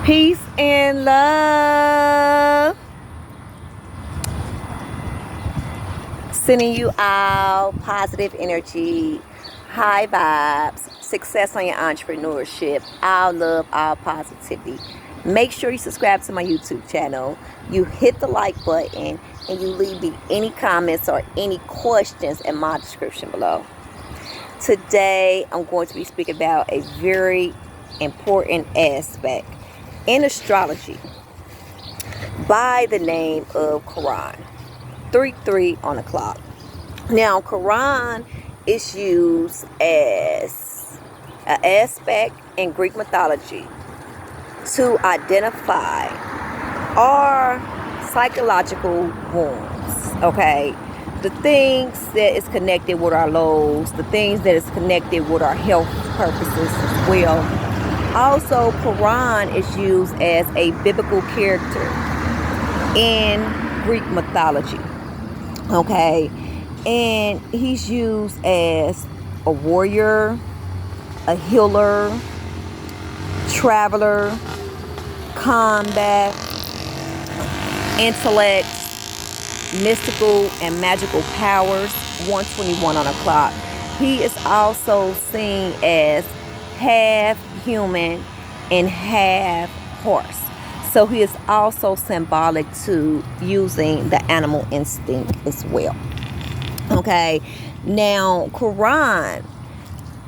Peace and love. Sending you all positive energy, high vibes, success on your entrepreneurship, all love, all positivity. Make sure you subscribe to my YouTube channel. You hit the like button and you leave me any comments or any questions in my description below. Today, I'm going to be speaking about a very important aspect in astrology by the name of Chiron. 3-3 on the clock. Now, Chiron is used as an aspect in Greek mythology to identify our psychological wounds, okay? The things that is connected with our lows, the things that is connected with our health purposes as well. Also, Chiron is used as a biblical character in Greek mythology, okay? And he's used as a warrior, a healer, traveler, combat, intellect, mystical and magical powers. 121 on the clock. He is also seen as half human and half horse. So he is also symbolic to using the animal instinct as well. Okay, now Chiron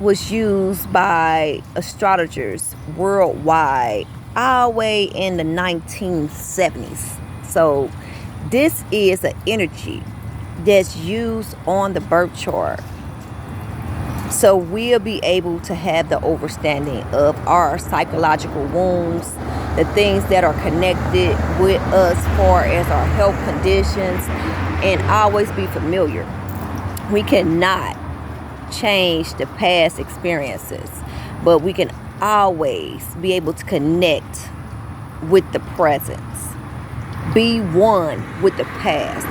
was used by astrologers worldwide all the way in the 1970s. So this is an energy that's used on the birth chart. So we'll be able to have the understanding of our psychological wounds, the things that are connected with us as far as our health conditions, and always be familiar. We cannot change the past experiences, but we can always be able to connect with the present. Be one with the past.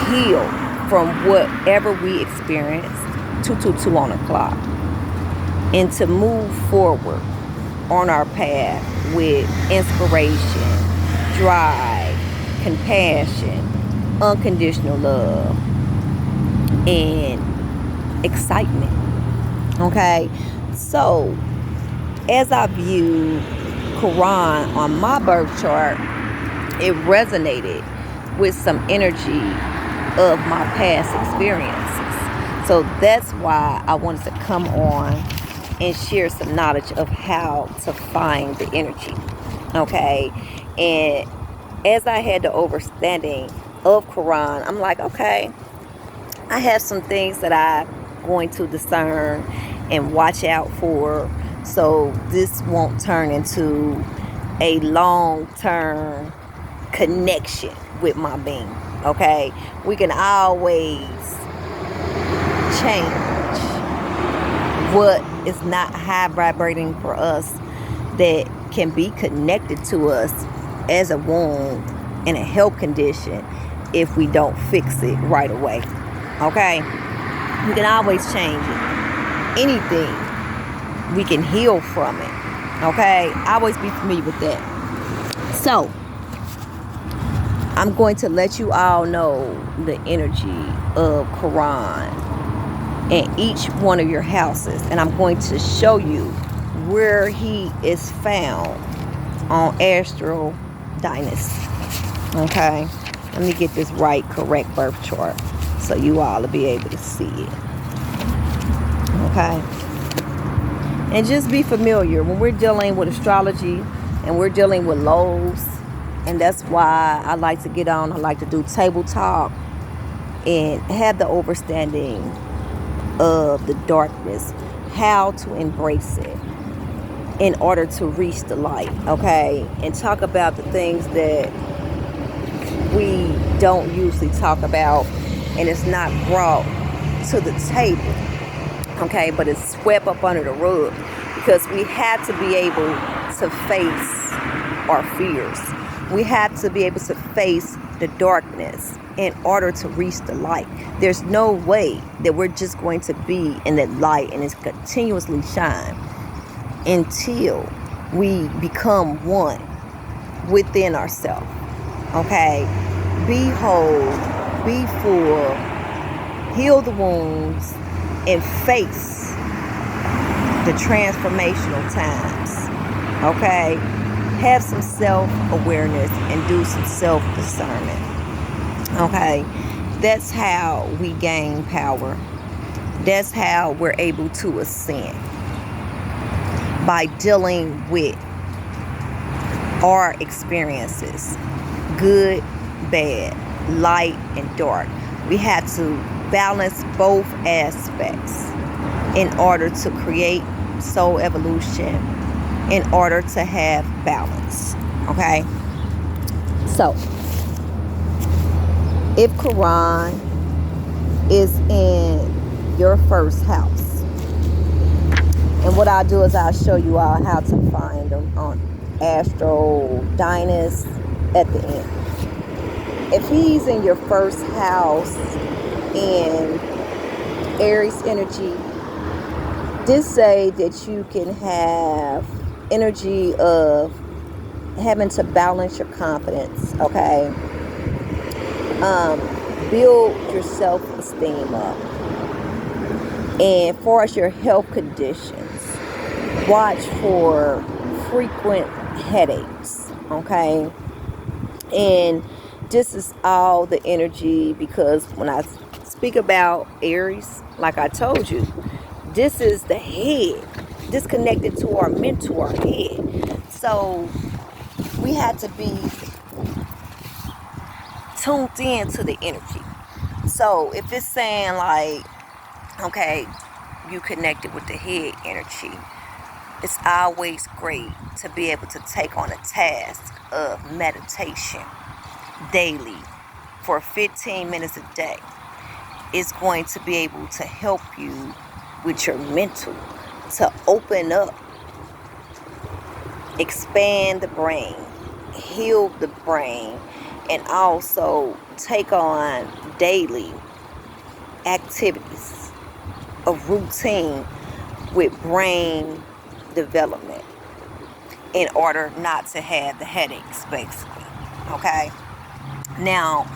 Heal from whatever we experienced. 222 on the clock. And to move forward on our path with inspiration, drive, compassion, unconditional love, and excitement. Okay? So, as I view Chiron on my birth chart, it resonated with some energy of my past experiences. So that's why I wanted to come on and share some knowledge of how to find the energy. Okay? And as I had the understanding of Chiron, I'm like, okay, I have some things that I'm going to discern and watch out for, so this won't turn into a long-term connection with my being. Okay, we can always change what is not high vibrating for us that can be connected to us as a wound in a health condition if we don't fix it right away. Okay, we can always change it. Anything, we can heal from it. Okay, always be familiar with that. So I'm going to let you all know the energy of Chiron in each one of your houses, and I'm going to show you where he is found on Astro Dynasty. Okay, let me get this right, correct birth chart, so you all will be able to see it. Okay, and just be familiar when we're dealing with astrology and we're dealing with lows. And that's why I like to get on. I like to do table talk and have the understanding of the darkness, how to embrace it in order to reach the light, okay? And talk about the things that we don't usually talk about, and it's not brought to the table, okay? But it's swept up under the rug because we have to be able to face our fears. We have to be able to face the darkness in order to reach the light. There's no way that we're just going to be in that light and it's continuously shine until we become one within ourselves. Okay? Be whole, be full, heal the wounds, and face the transformational times. Okay? Have some self-awareness and do some self-discernment. Okay? That's how we gain power. That's how we're able to ascend. By dealing with our experiences, good, bad, light, and dark. We have to balance both aspects in order to create soul evolution, in order to have balance. Okay? So, if Chiron is in your first house, and what I'll do is I'll show you all how to find them on Astrology at the end. If he's in your first house in Aries energy, this say that you can have energy of having to balance your confidence, okay? Build your self-esteem up. And for as your health conditions, watch for frequent headaches, okay? And this is all the energy, because when I speak about Aries, like I told you, this is the head, disconnected to our mental, our head. So we had to be tuned in to the energy. So if it's saying like, okay, you connected with the head energy, it's always great to be able to take on a task of meditation daily for 15 minutes a day. It's going to be able to help you with your mental, to open up, expand the brain, heal the brain, and also take on daily activities of routine with brain development in order not to have the headaches, basically. Okay? Now,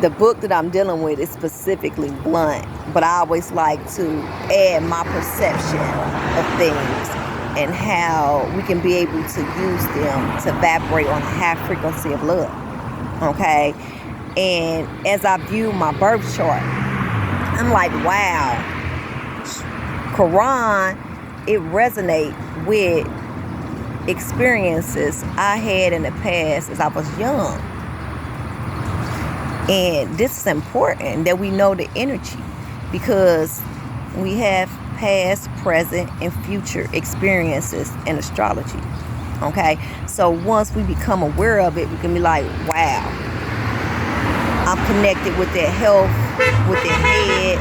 the book that I'm dealing with is specifically blunt, but I always like to add my perception of things and how we can be able to use them to vibrate on a high frequency of love. Okay? And as I view my birth chart, I'm like, wow, Chiron, it resonates with experiences I had in the past as I was young. And this is important that we know the energy, because we have past, present, and future experiences in astrology. Okay? So once we become aware of it, we can be like, wow, I'm connected with that health, with the head,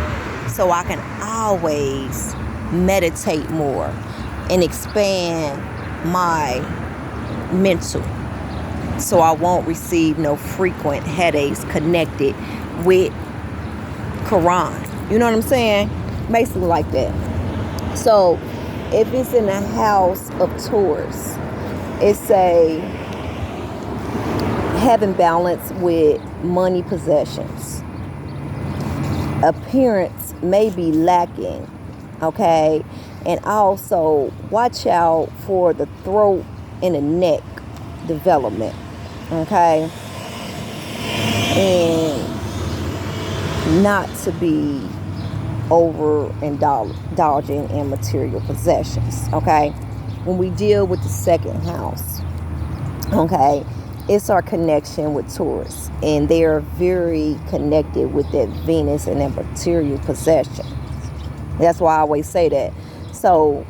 so I can always meditate more and expand my mental, so I won't receive no frequent headaches connected with Chiron. You know what I'm saying? Basically like that. So if it's in a house of Taurus, it's a having balance with money possessions. Appearance may be lacking, okay? And also watch out for the throat and the neck development, okay? And not to be overindulging in material possessions, okay? When we deal with the second house, okay, it's our connection with Taurus, and they are very connected with that Venus and that material possession. That's why I always say that. So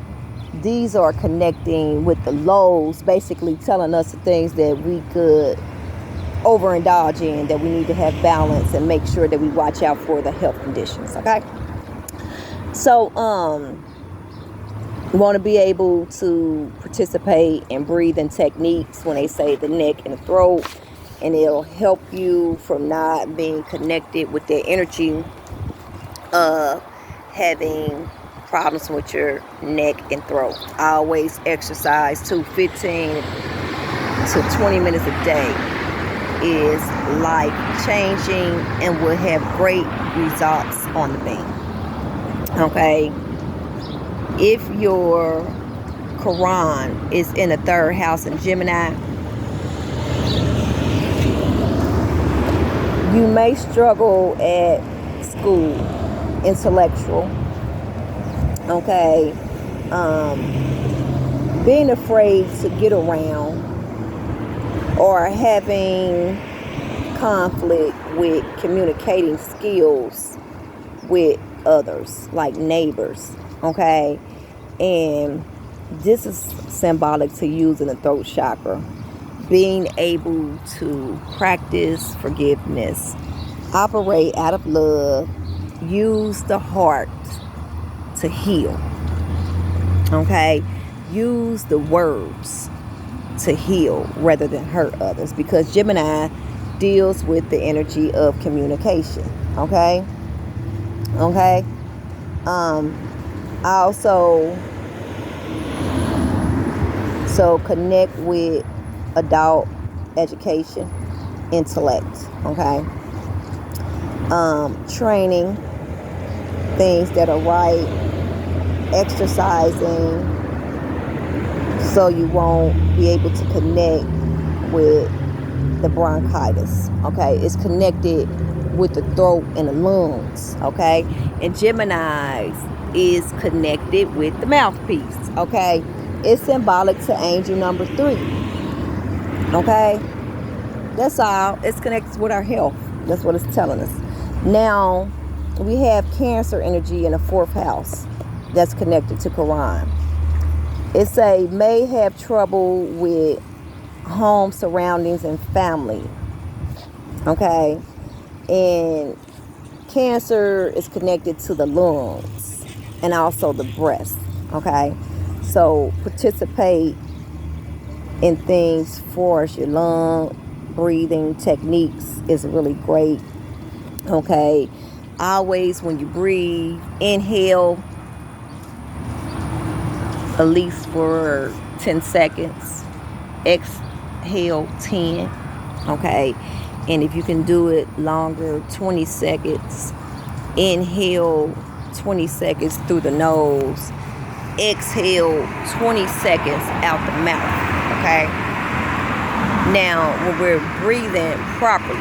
these are connecting with the lows, basically telling us the things that we could overindulge in, that we need to have balance and make sure that we watch out for the health conditions, okay? So you want to be able to participate and breathe in techniques when they say the neck and the throat, and it'll help you from not being connected with the energy of having problems with your neck and throat. I always exercise too, 15 to 20 minutes a day is life changing and will have great results on the being. Okay, if your Chiron is in the 3rd house in Gemini, you may struggle at school, intellectual, okay, being afraid to get around, or having conflict with communicating skills with others, like neighbors, okay? And this is symbolic to using the throat chakra. Being able to practice forgiveness, operate out of love, use the heart to heal, okay? Use the words to heal rather than hurt others, because Gemini deals with the energy of communication, okay? Okay? Also, so connect with adult education, intellect, okay? Training, things that are right, exercising, so you won't be able to connect with the bronchitis, okay? It's connected with the throat and the lungs, okay? And Gemini is connected with the mouthpiece, okay? It's symbolic to angel number 3, okay? That's all. It's connected with our health. That's what it's telling us. Now, we have Cancer energy in the 4th house that's connected to Chiron. It say may have trouble with home surroundings and family, okay? And Cancer is connected to the lungs and also the breast, okay? So participate in things for your lung breathing techniques is really great, okay? Always when you breathe, inhale at least for 10 seconds, exhale 10, okay? And if you can do it longer, 20 seconds, inhale 20 seconds through the nose, exhale 20 seconds out the mouth, okay? Now, when we're breathing properly,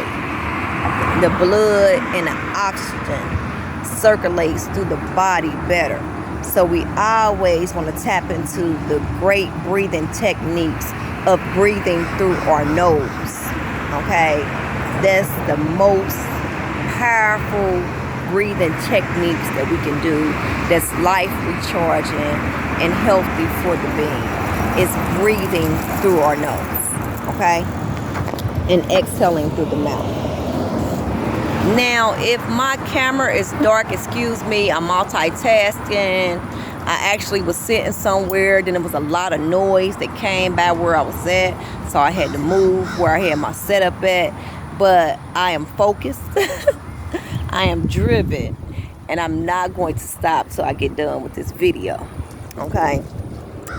the blood and the oxygen circulates through the body better. So we always want to tap into the great breathing techniques of breathing through our nose, okay? That's the most powerful breathing techniques that we can do that's life recharging and healthy for the being. It's breathing through our nose, okay? And exhaling through the mouth. Now, if my camera is dark, excuse me, I'm multitasking. I actually was sitting somewhere, then there was a lot of noise that came by where I was at, so I had to move where I had my setup at. But I am focused, I am driven, and I'm not going to stop till I get done with this video, okay?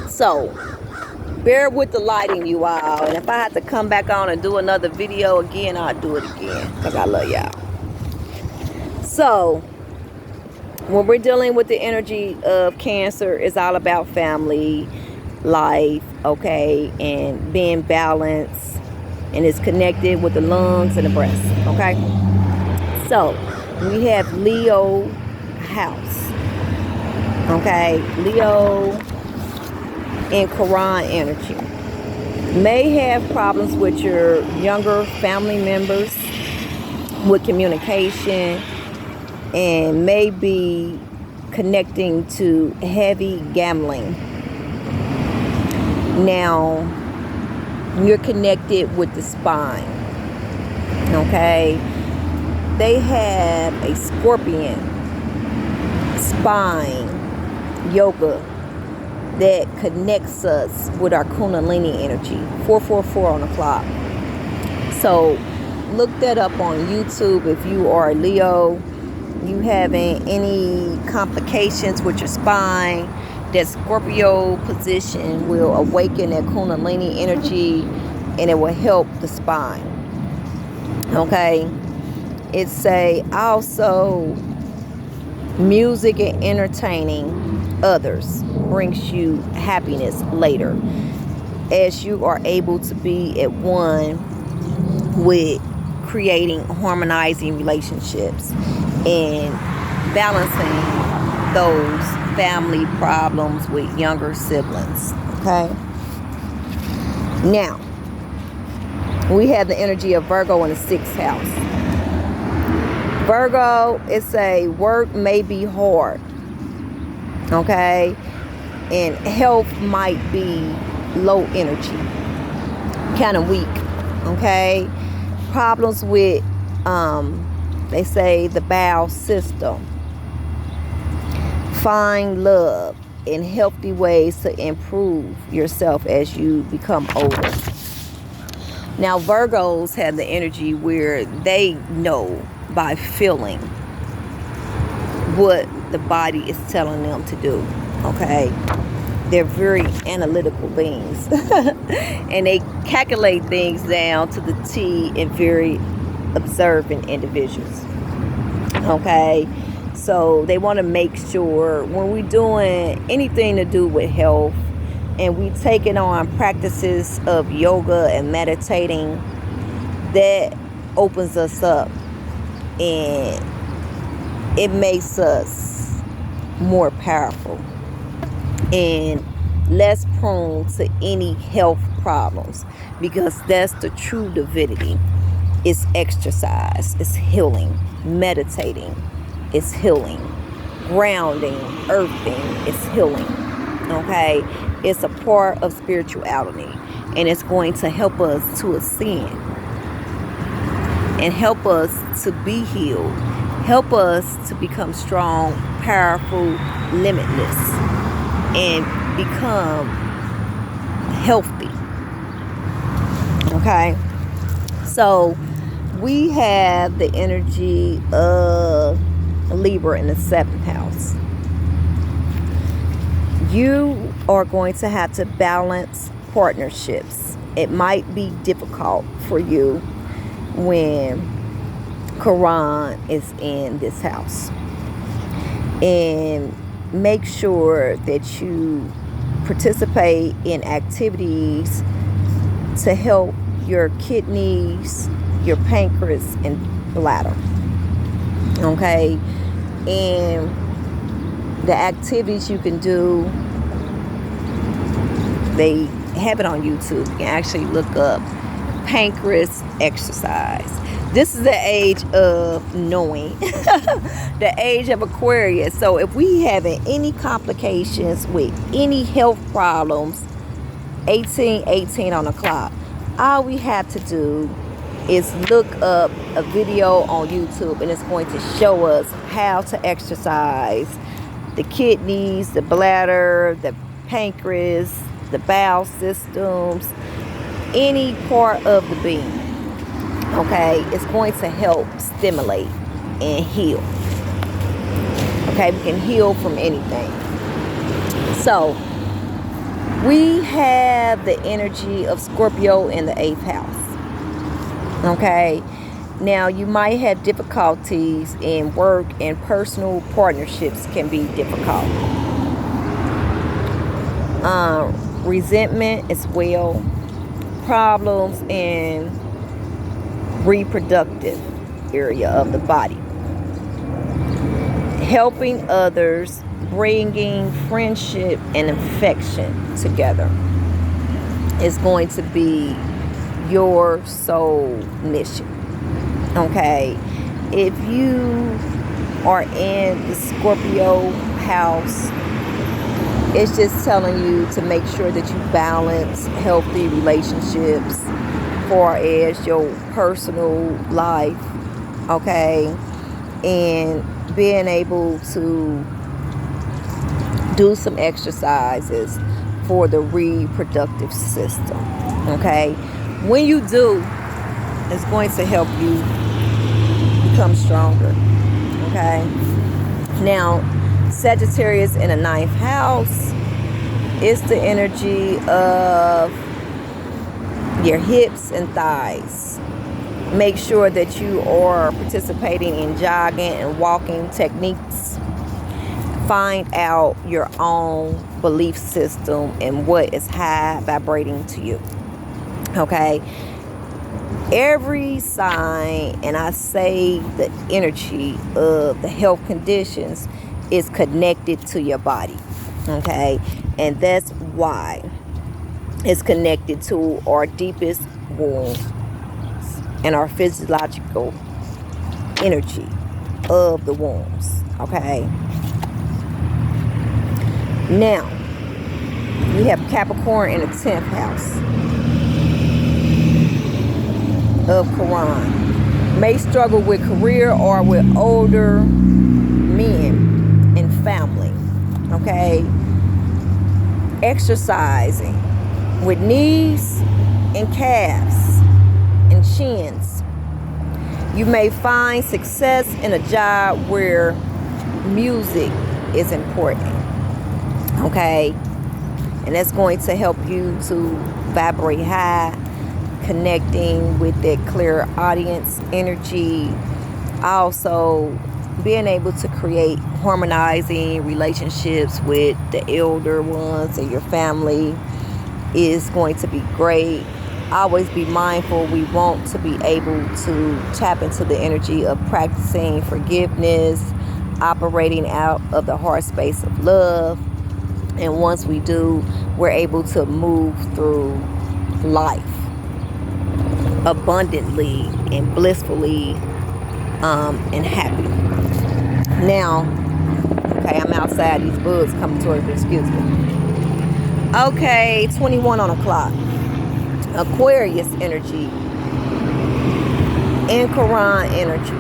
So, bear with the lighting, you all, and if I have to come back on and do another video again, I'll do it again, because I love y'all. So, when we're dealing with the energy of Cancer, it's all about family, life, okay, and being balanced, and it's connected with the lungs and the breast, okay? So, we have Leo house, okay? Leo and Chiron energy. May have problems with your younger family members, with communication, and may be connecting to heavy gambling. Now, you're connected with the spine, okay? They have a Scorpion spine yoga that connects us with our Kundalini energy, 444 on the clock. So look that up on YouTube if you are a Leo, you having any complications with your spine. That Scorpio position will awaken that Kundalini energy and it will help the spine. Okay, it say also music and entertaining others brings you happiness later, as you are able to be at one with creating harmonizing relationships and balancing those family problems with younger siblings. Okay, now we have the energy of Virgo in the 6th house. Virgo, it's a work may be hard, okay, and health might be low energy, kind of weak, okay. Problems with they say the bowel system. Find love in healthy ways to improve yourself as you become older. Now Virgos have the energy where they know by feeling what the body is telling them to do. Okay, they're very analytical beings and they calculate things down to the T, and very observant individuals. Okay, so they want to make sure when we're doing anything to do with health and we taking on practices of yoga and meditating, that opens us up and it makes us more powerful and less prone to any health problems, because that's the true divinity. It's exercise, it's healing, meditating, it's healing, grounding, earthing, it's healing. Okay, it's a part of spirituality, and it's going to help us to ascend and help us to be healed, help us to become strong, powerful, limitless, and become healthy. Okay, so we have the energy of Libra in the 7th house. You are going to have to balance partnerships. It might be difficult for you when Chiron is in this house. And make sure that you participate in activities to help your kidneys, your pancreas, and bladder. Okay, and the activities you can do, they have it on YouTube. You can actually look up pancreas exercise. This is the age of knowing, the age of Aquarius. So if we having any complications with any health problems, 1818 on the clock, all we have to do is look up a video on YouTube, and it's going to show us how to exercise the kidneys, the bladder, the pancreas, the bowel systems, any part of the being. Okay, it's going to help stimulate and heal. Okay, we can heal from anything. So we have the energy of Scorpio in the 8th house. Okay, now you might have difficulties in work, and personal partnerships can be difficult. Resentment as well. Problems in reproductive area of the body. Helping others, bringing friendship and affection together is going to be your soul mission. Okay, if you are in the Scorpio house, it's just telling you to make sure that you balance healthy relationships far as your personal life, okay, and being able to do some exercises for the reproductive system. Okay, when you do, it's going to help you become stronger. Okay, now Sagittarius in the 9th house is the energy of your hips and thighs. Make sure that you are participating in jogging and walking techniques. Find out your own belief system and what is high vibrating to you. Okay? Every sign, and I say the energy of the health conditions, is connected to your body. Okay? And that's why it's connected to our deepest wounds and our physiological energy of the wounds. Okay? Now, we have Capricorn in the 10th house of Chiron. May struggle with career or with older men and family. Okay? Exercising with knees and calves and shins. You may find success in a job where music is important. Okay? And that's going to help you to vibrate high, connecting with that clear audience energy. Also, being able to create harmonizing relationships with the elder ones in your family is going to be great. Always be mindful. We want to be able to tap into the energy of practicing forgiveness, operating out of the heart space of love. And once we do, we're able to move through life abundantly and blissfully and happy. Now, okay, I'm outside. These bugs coming towards me. Excuse me. Okay, 21 on the clock. Aquarius energy and Chiron energy.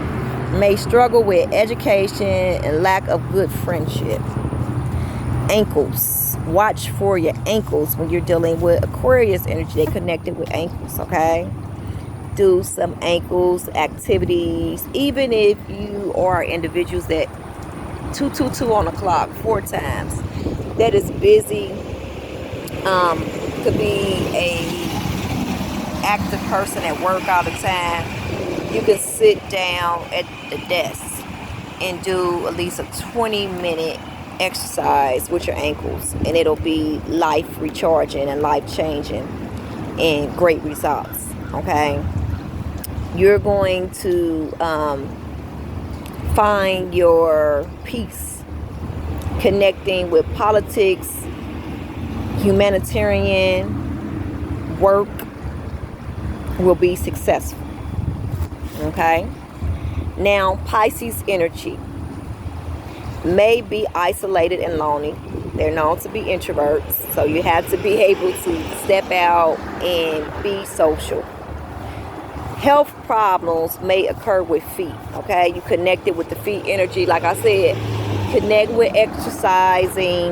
May struggle with education and lack of good friendship. Ankles. Watch for your ankles when you're dealing with Aquarius energy. They connected with ankles, okay? Do some ankles activities. Even if you are individuals that 222 on the clock 4 times, that is busy. Could be a active person at work all the time. You can sit down at the desk and do at least a 20-minute exercise with your ankles, and it'll be life recharging and life changing and great results. Okay, you're going to find your peace connecting with politics, humanitarian work will be successful. Okay, now Pisces energy may be isolated and lonely. They're known to be introverts, so you have to be able to step out and be social. Health problems may occur with feet. Okay, you connected with the feet energy. Like I said, connect with exercising.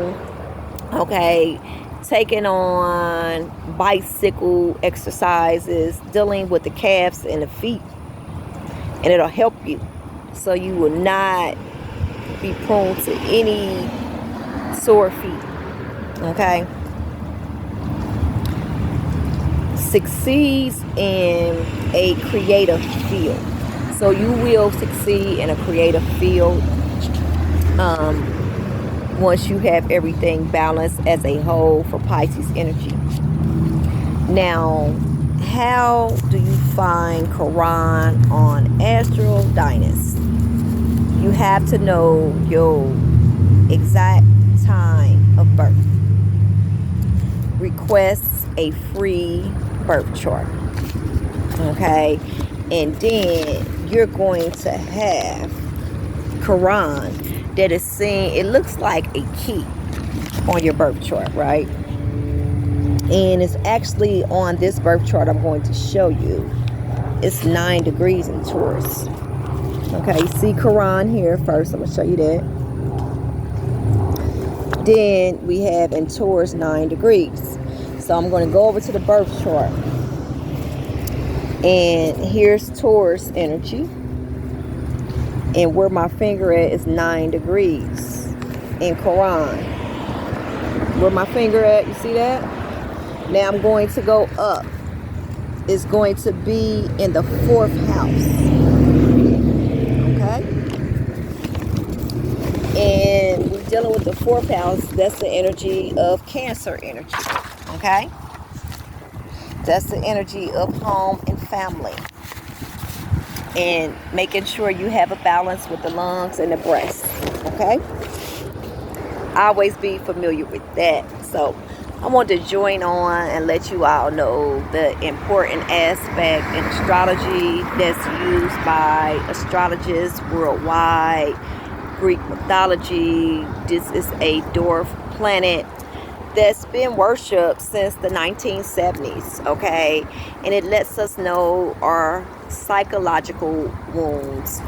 Okay, taking on bicycle exercises, dealing with the calves and the feet, and it'll help you so you will not be prone to any sore feet. Okay, succeeds in a creative field, so you will succeed in a creative field once you have everything balanced as a whole for Pisces energy. Now, how do you find Chiron on Astral Dynast? You have to know your exact time of birth. Request a free birth chart. Okay, and then you're going to have Chiron that is seen, it looks like a key on your birth chart, right? And it's actually on this birth chart I'm going to show you. It's 9 degrees in Taurus. Okay, you see Chiron here first. I'm going to show you that. Then we have in Taurus 9 degrees. So I'm going to go over to the birth chart. And here's Taurus energy. And where my finger at is 9 degrees in Chiron. Where my finger at, you see that? Now I'm going to go up is going to be in the 4th house. Okay? And we're dealing with the 4th house. That's the energy of Cancer energy. Okay? That's the energy of home and family. And making sure you have a balance with the lungs and the breast. Okay? Always be familiar with that. So I want to join on and let you all know the important aspect in astrology that's used by astrologists worldwide. Greek mythology. This is a dwarf planet that's been worshipped since the 1970s, okay? And it lets us know our psychological wounds,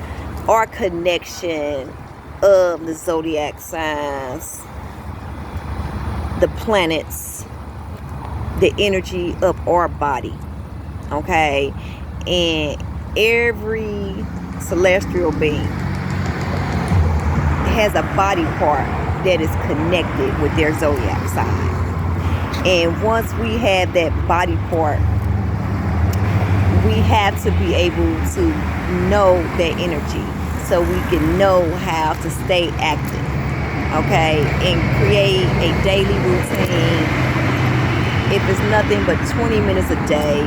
our connection of the zodiac signs, the planets, the energy of our body, okay? And every celestial being has a body part that is connected with their zodiac sign. And once we have that body part, we have to be able to know that energy so we can know how to stay active, okay? And create a daily routine, if it's nothing but 20 minutes a day,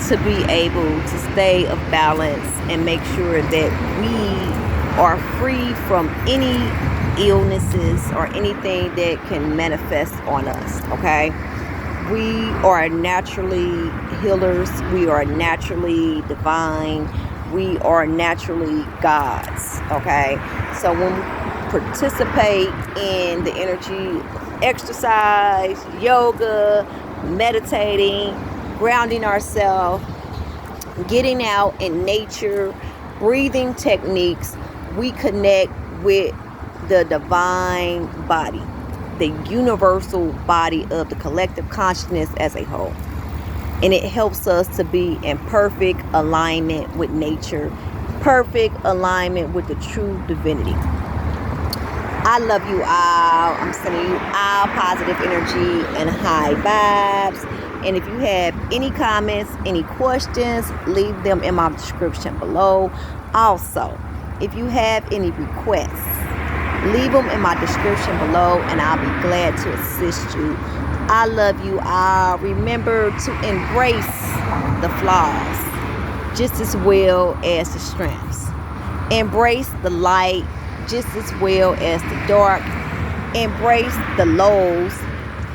to be able to stay of balance and make sure that we are free from any illnesses or anything that can manifest on us, okay? We are naturally healers. We are naturally divine. We are naturally gods, okay? So when we participate in the energy of exercise, yoga, meditating, grounding ourselves, getting out in nature, breathing techniques, we connect with the divine body, the universal body of the collective consciousness as a whole. And it helps us to be in perfect alignment with nature, perfect alignment with the true divinity. I love you all. I'm sending you all positive energy and high vibes. And if you have any comments, any questions, leave them in my description below. Also, if you have any requests, leave them in my description below and I'll be glad to assist you. I love you all. Remember to embrace the flaws just as well as the strengths. Embrace the light just as well as the dark. Embrace the lows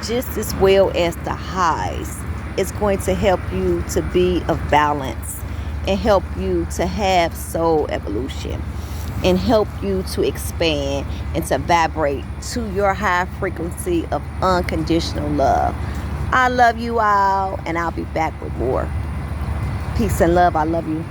just as well as the highs. It's going to help you to be of balance and help you to have soul evolution and help you to expand and to vibrate to your high frequency of unconditional love. I love you all, and I'll be back with more. Peace and love. I love you.